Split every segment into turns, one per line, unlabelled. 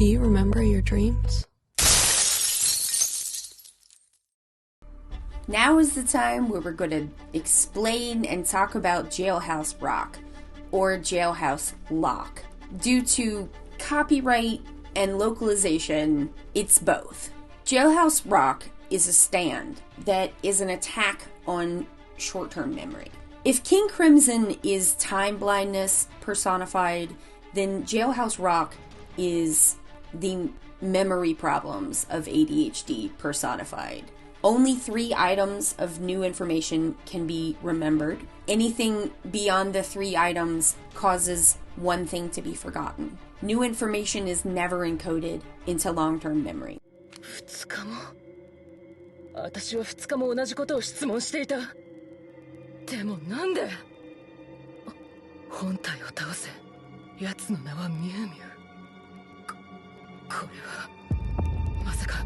Do you remember your dreams?
Now is the time where we're going to explain and talk about Jailhouse Rock, or Jailhouse Lock. Due to copyright and localization, it's both. Jailhouse Rock is a stand that is an attack on short-term memory. If King Crimson is time blindness personified, then Jailhouse Rock is the memory problems of ADHD personified. Only 3 items of new information can be remembered. Anything beyond the 3 items causes one thing to be forgotten. New information is never encoded into long-term memory.
2日も私は2日も同じことを質問していた。でもなんで本体を倒せ。奴の名はミュウミュウ。これはまさか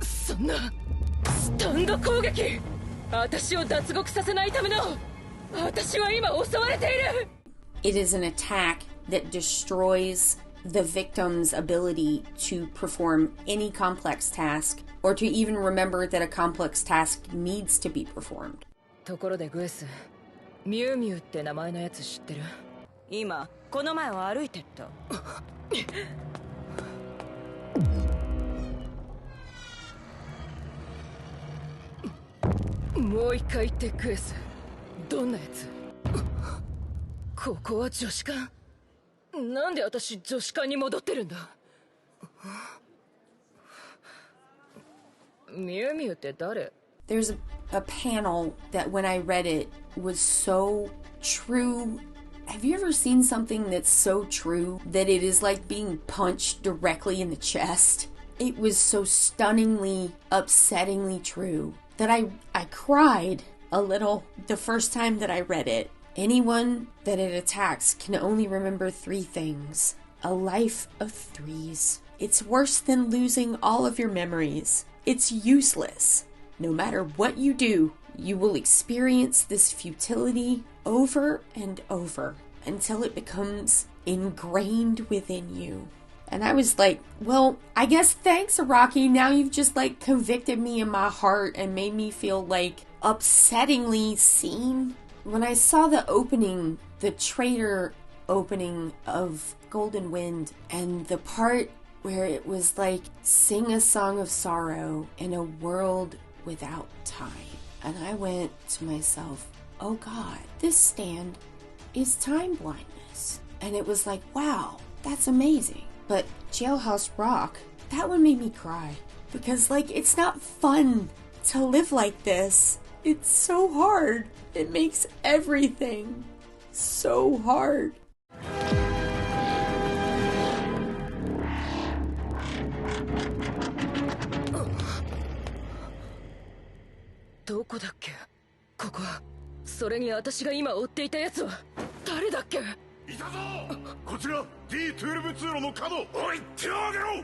そんなスタンド攻撃。私を脱獄させないための私は今襲われている。
It is an attack that destroys the victim's ability to perform any complex task or to even remember that a complex task needs to be performed.
ところでグエス、ミュウミュウって名前のやつ知ってる？今この前を歩いてった。もう一回言ってグエス、どんなやつ？ここは女子館？なんで私女子館に戻ってるんだ？ミュウミュウって誰？
There's a panel that when I read it was so true. Have you ever seen something that's so true that it is like being punched directly in the chest? It was so stunningly, upsettingly true that I cried a little the first time that I read it. Anyone that it attacks can only remember 3 things. A life of 3s. It's worse than losing all of your memories. It's useless. No matter what you do, you will experience this futility over and over until it becomes ingrained within you. And I was like, well, I guess thanks, Araki. Now you've just like convicted me in my heart and made me feel like upsettingly seen. When I saw the opening, the trailer opening of Golden Wind, and the part where it was like, sing a song of sorrow in a world without time. And I went to myself, oh God, this stand is time blindness. And it was like, wow, that's amazing. But Jailhouse Rock, that one made me cry. Because like, it's not fun to live like this. It's so hard. It makes everything so hard.
どこだっけ？ここは。それに私が今追っていたやつは誰だっけ？いたぞ！こちら D12 通路の角。おい、手を挙げろ！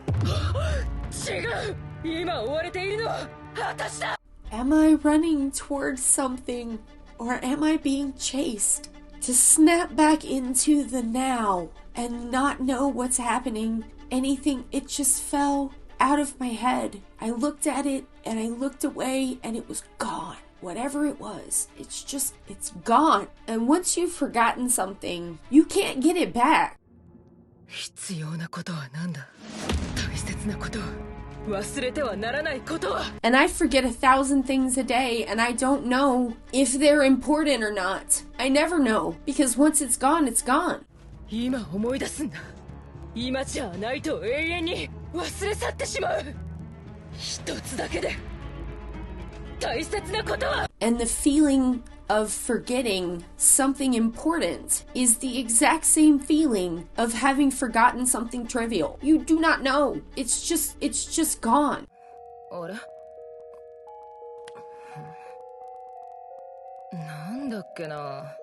違う！今追われているのは私だ！
Am I running towards something, or am I being chased? To snap back into the now and not know what's happening, anything, it just fell out of my head. I looked at it and I looked away and it was gone. Whatever it was, it's gone. And once you've forgotten something, you can't get it back.
必要なことは何だ？大切なことは？忘れてはならないことは？
And I forget 1,000 things a day, and I don't know if they're important or not. I never know, because once it's gone, it's gone.
今思い出すんだ。今じゃないと永遠に忘れ去ってしまう。一つだけで大切なことは。
And the feeling of forgetting something important is the exact same feeling of having forgotten something trivial. You do not know. It's just gone.
あれ？なんだっけな。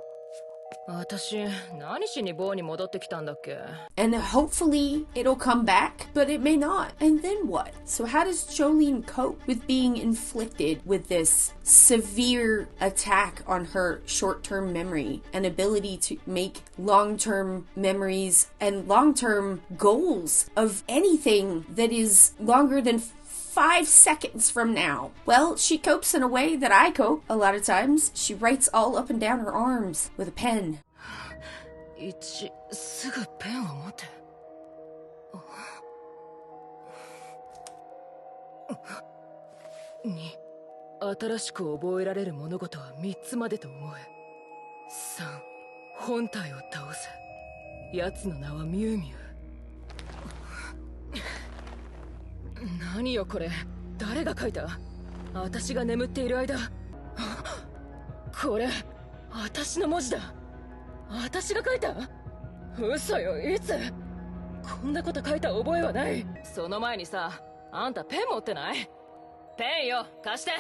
私、何しに棒に戻ってきたんだっけ?
And hopefully it'll come back, but it may not. And then what? So how does Jolene cope with being inflicted with this severe attack on her short-term memory and ability to make long-term memories and long-term goals of anything that is longer than 5 seconds from now? Well, she copes in a way that I cope a lot of times. She writes all up and down her arms with a pen.
すぐペンを持て。2、新しく覚えられる物事は3つまでと思え。3、本体を倒せ。奴の名はミュウミュウ。何よこれ、誰が書いた？私が眠っている間。これ、私の文字だ。私が書いた？嘘よ、いつ？こんなこと書いた覚えはない。その前にさ、あんたペン持ってない？ペンよ、貸して。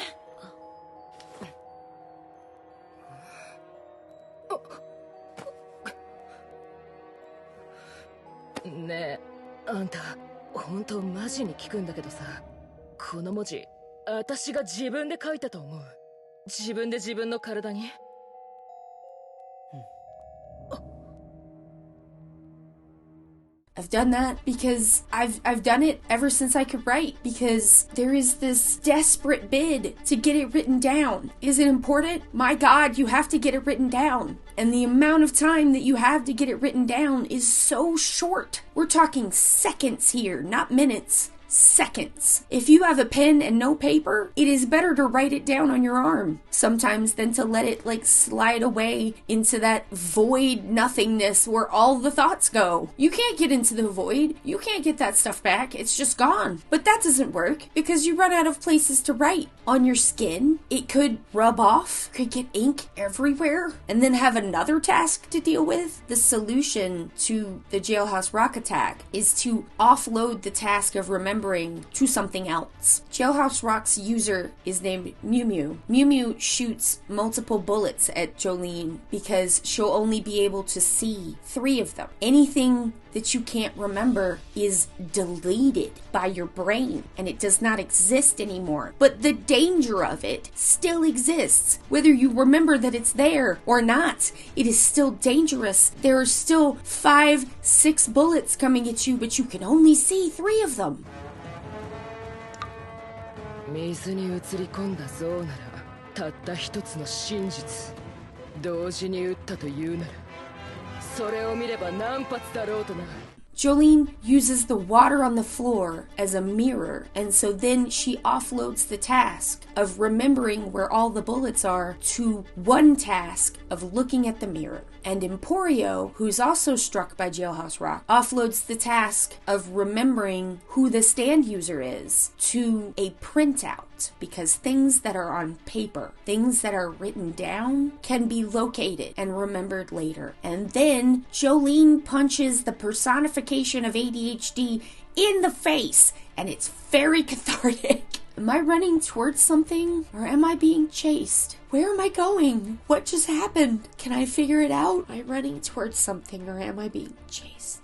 ねえ、あんた。本当マジに聞くんだけどさ、この文字、私が自分で書いたと思う。自分で自分の体に。
I've done that because I've done it ever since I could write, because there is this desperate bid to get it written down. Is it important? My God, you have to get it written down. And the amount of time that you have to get it written down is so short. We're talking seconds here, not minutes. Seconds. If you have a pen and no paper, it is better to write it down on your arm sometimes than to let it slide away into that void nothingness where all the thoughts go. You can't get into the void. You can't get that stuff back. It's just gone. But that doesn't work because you run out of places to write. On your skin, it could rub off, could get ink everywhere, and then have another task to deal with. The solution to the Jailhouse Rock attack is to offload the task of remembering to something else. Jailhouse Rock's user is named Mew Mew. Mew Mew shoots multiple bullets at Jolene because she'll only be able to see 3 of them. Anything that you can't remember is deleted by your brain and it does not exist anymore. But the danger of it still exists. Whether you remember that it's there or not, it is still dangerous. There are still 5, 6 bullets coming at you, but you can only see 3 of them.
水に映り込んだ像ならたった一つの真実、同時に撃ったというならそれを見れば何発だろうとな。
Jolene uses the water on the floor as a mirror, and so then she offloads the task of remembering where all the bullets are to one task of looking at the mirror. And Emporio, who's also struck by Jailhouse Rock, offloads the task of remembering who the stand user is to a printout, because things that are on paper, things that are written down, can be located and remembered later. And then Jolene punches the personification of ADHD in the face, and it's very cathartic. Am I running towards something, or am I being chased? Where am I going? What just happened? Can I figure it out? Am I running towards something, or am I being chased?